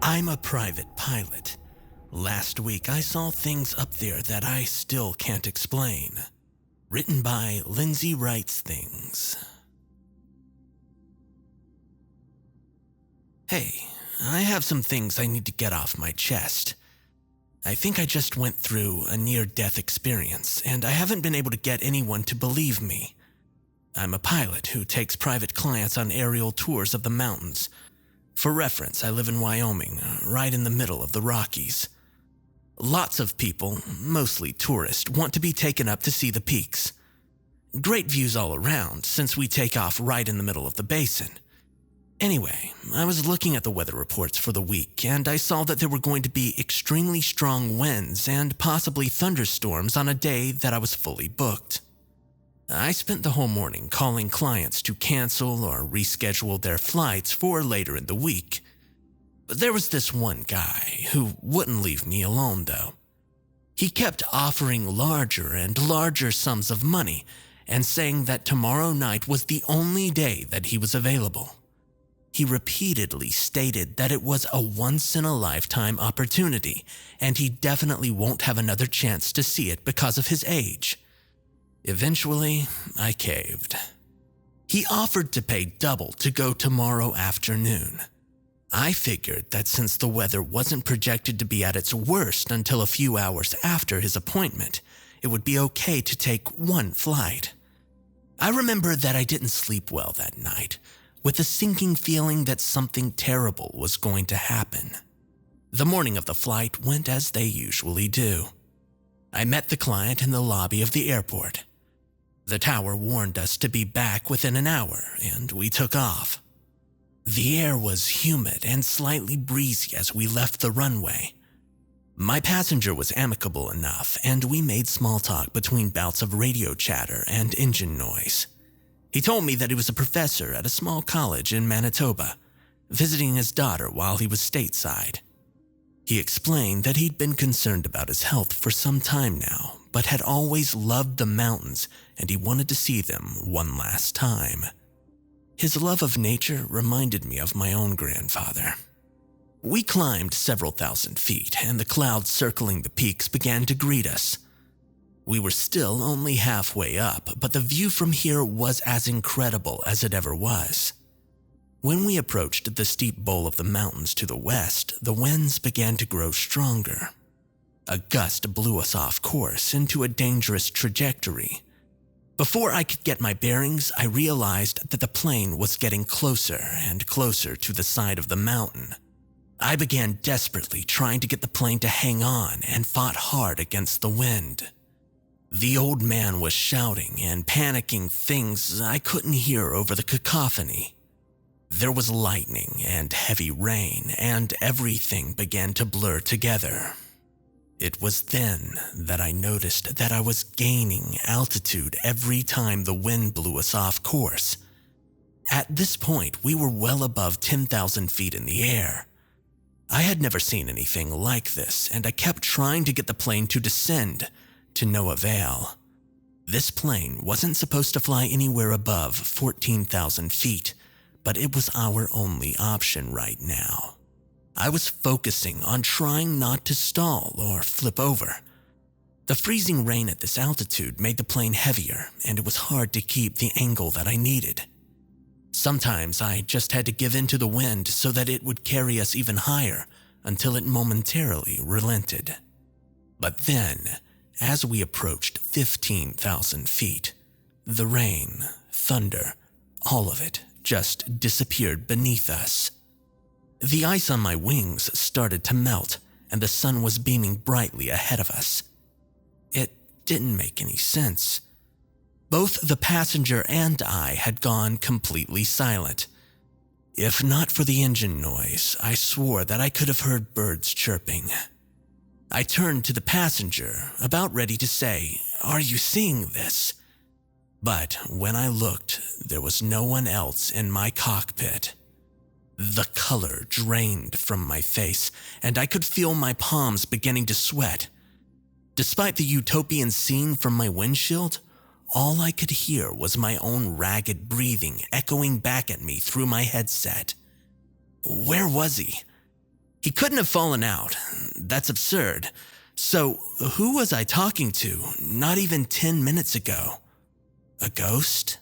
I'm a private pilot. Last week I saw things up there that I still can't explain. Written by linsywritesthings. Hey, I have some things I need to get off my chest. I think I just went through a near-death experience, and I haven't been able to get anyone to believe me. I'm a pilot who takes private clients on aerial tours of the mountains. For reference, I live in Wyoming, right in the middle of the Rockies. Lots of people, mostly tourists, want to be taken up to see the peaks. Great views all around, since we take off right in the middle of the basin. Anyway, I was looking at the weather reports for the week, and I saw that there were going to be extremely strong winds and possibly thunderstorms on a day that I was fully booked. I spent the whole morning calling clients to cancel or reschedule their flights for later in the week. But there was this one guy who wouldn't leave me alone, though. He kept offering larger and larger sums of money and saying that tomorrow night was the only day that he was available. He repeatedly stated that it was a once-in-a-lifetime opportunity, and he definitely won't have another chance to see it because of his age. Eventually, I caved. He offered to pay double to go tomorrow afternoon. I figured that since the weather wasn't projected to be at its worst until a few hours after his appointment, it would be okay to take one flight. I remember that I didn't sleep well that night, with a sinking feeling that something terrible was going to happen. The morning of the flight went as they usually do. I met the client in the lobby of the airport. The tower warned us to be back within an hour, and we took off. The air was humid and slightly breezy as we left the runway. My passenger was amicable enough, and we made small talk between bouts of radio chatter and engine noise. He told me that he was a professor at a small college in Manitoba, visiting his daughter while he was stateside. He explained that he'd been concerned about his health for some time now, but had always loved the mountains and he wanted to see them one last time. His love of nature reminded me of my own grandfather. We climbed several thousand feet, and the clouds circling the peaks began to greet us. We were still only halfway up, but the view from here was as incredible as it ever was. When we approached the steep bowl of the mountains to the west, the winds began to grow stronger. A gust blew us off course into a dangerous trajectory. Before I could get my bearings, I realized that the plane was getting closer and closer to the side of the mountain. I began desperately trying to get the plane to hang on and fought hard against the wind. The old man was shouting and panicking things I couldn't hear over the cacophony. There was lightning and heavy rain, and everything began to blur together. It was then that I noticed that I was gaining altitude every time the wind blew us off course. At this point, we were well above 10,000 feet in the air. I had never seen anything like this, and I kept trying to get the plane to descend, to no avail. This plane wasn't supposed to fly anywhere above 14,000 feet, but it was our only option right now. I was focusing on trying not to stall or flip over. The freezing rain at this altitude made the plane heavier, and it was hard to keep the angle that I needed. Sometimes I just had to give in to the wind so that it would carry us even higher until it momentarily relented. But then, as we approached 15,000 feet, the rain, thunder, all of it just disappeared beneath us. The ice on my wings started to melt, and the sun was beaming brightly ahead of us. It didn't make any sense. Both the passenger and I had gone completely silent. If not for the engine noise, I swore that I could have heard birds chirping. I turned to the passenger, about ready to say, "Are you seeing this?" But when I looked, there was no one else in my cockpit. The color drained from my face, and I could feel my palms beginning to sweat. Despite the utopian scene from my windshield, all I could hear was my own ragged breathing echoing back at me through my headset. Where was he? He couldn't have fallen out. That's absurd. So, who was I talking to not even 10 minutes ago? A ghost?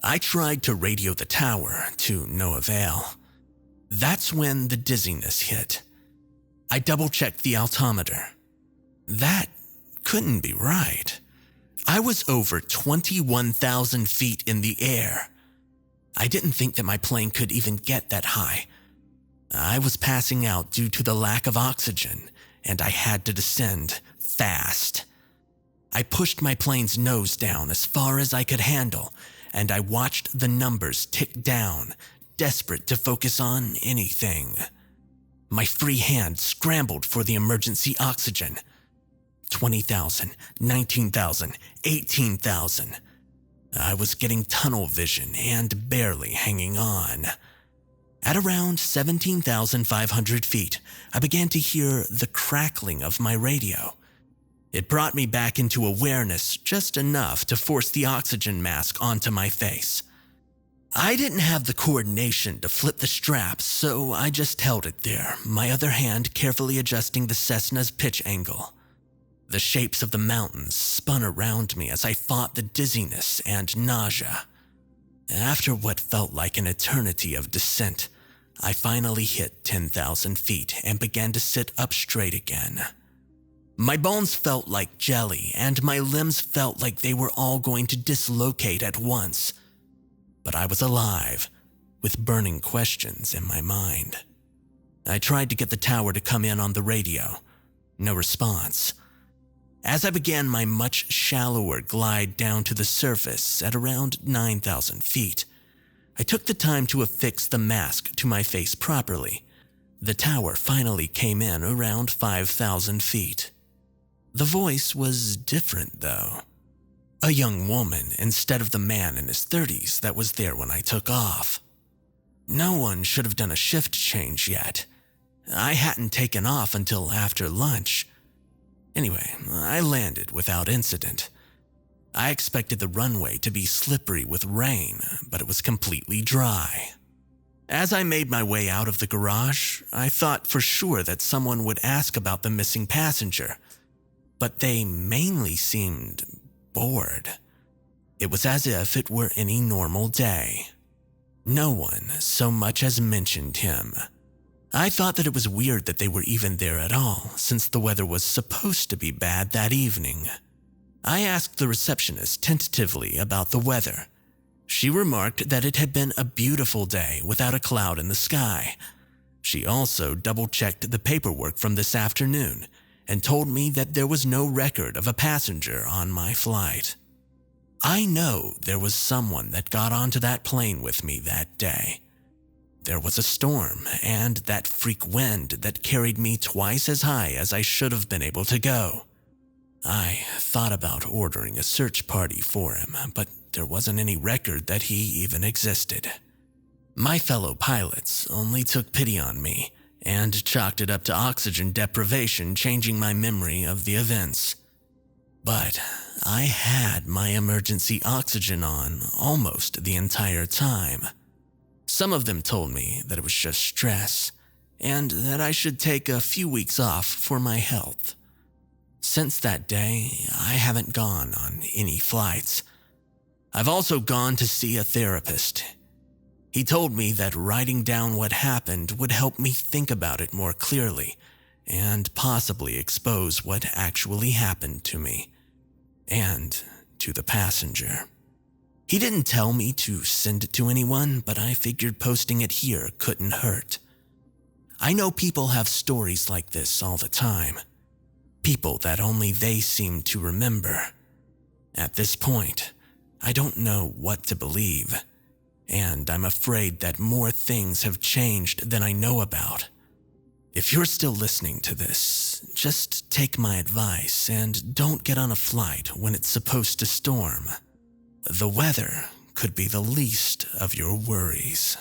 I tried to radio the tower, to no avail. That's when the dizziness hit. I double-checked the altimeter. That couldn't be right. I was over 21,000 feet in the air. I didn't think that my plane could even get that high. I was passing out due to the lack of oxygen, and I had to descend fast. I pushed my plane's nose down as far as I could handle, and I watched the numbers tick down, desperate to focus on anything. My free hand scrambled for the emergency oxygen. 20,000, 19,000, 18,000. I was getting tunnel vision and barely hanging on. At around 17,500 feet, I began to hear the crackling of my radio. It brought me back into awareness just enough to force the oxygen mask onto my face. I didn't have the coordination to flip the straps, so I just held it there, my other hand carefully adjusting the Cessna's pitch angle. The shapes of the mountains spun around me as I fought the dizziness and nausea. After what felt like an eternity of descent, I finally hit 10,000 feet and began to sit up straight again. My bones felt like jelly, and my limbs felt like they were all going to dislocate at once. But I was alive, with burning questions in my mind. I tried to get the tower to come in on the radio. No response. As I began my much shallower glide down to the surface at around 9,000 feet, I took the time to affix the mask to my face properly. The tower finally came in around 5,000 feet. The voice was different, though. A young woman instead of the man in his 30s that was there when I took off. No one should have done a shift change yet. I hadn't taken off until after lunch. Anyway, I landed without incident. I expected the runway to be slippery with rain, but it was completely dry. As I made my way out of the garage, I thought for sure that someone would ask about the missing passenger, but they mainly seemed bored. It was as if it were any normal day. No one so much as mentioned him. I thought that it was weird that they were even there at all, since the weather was supposed to be bad that evening. I asked the receptionist tentatively about the weather. She remarked that it had been a beautiful day without a cloud in the sky. She also double-checked the paperwork from this afternoon and told me that there was no record of a passenger on my flight. I know there was someone that got onto that plane with me that day. There was a storm and that freak wind that carried me twice as high as I should have been able to go. I thought about ordering a search party for him, but there wasn't any record that he even existed. My fellow pilots only took pity on me and chalked it up to oxygen deprivation changing my memory of the events. But I had my emergency oxygen on almost the entire time. Some of them told me that it was just stress and that I should take a few weeks off for my health. Since that day, I haven't gone on any flights. I've also gone to see a therapist. He told me that writing down what happened would help me think about it more clearly and possibly expose what actually happened to me and to the passenger. He didn't tell me to send it to anyone, but I figured posting it here couldn't hurt. I know people have stories like this all the time. People that only they seem to remember. At this point, I don't know what to believe, and I'm afraid that more things have changed than I know about. If you're still listening to this, just take my advice and don't get on a flight when it's supposed to storm. The weather could be the least of your worries.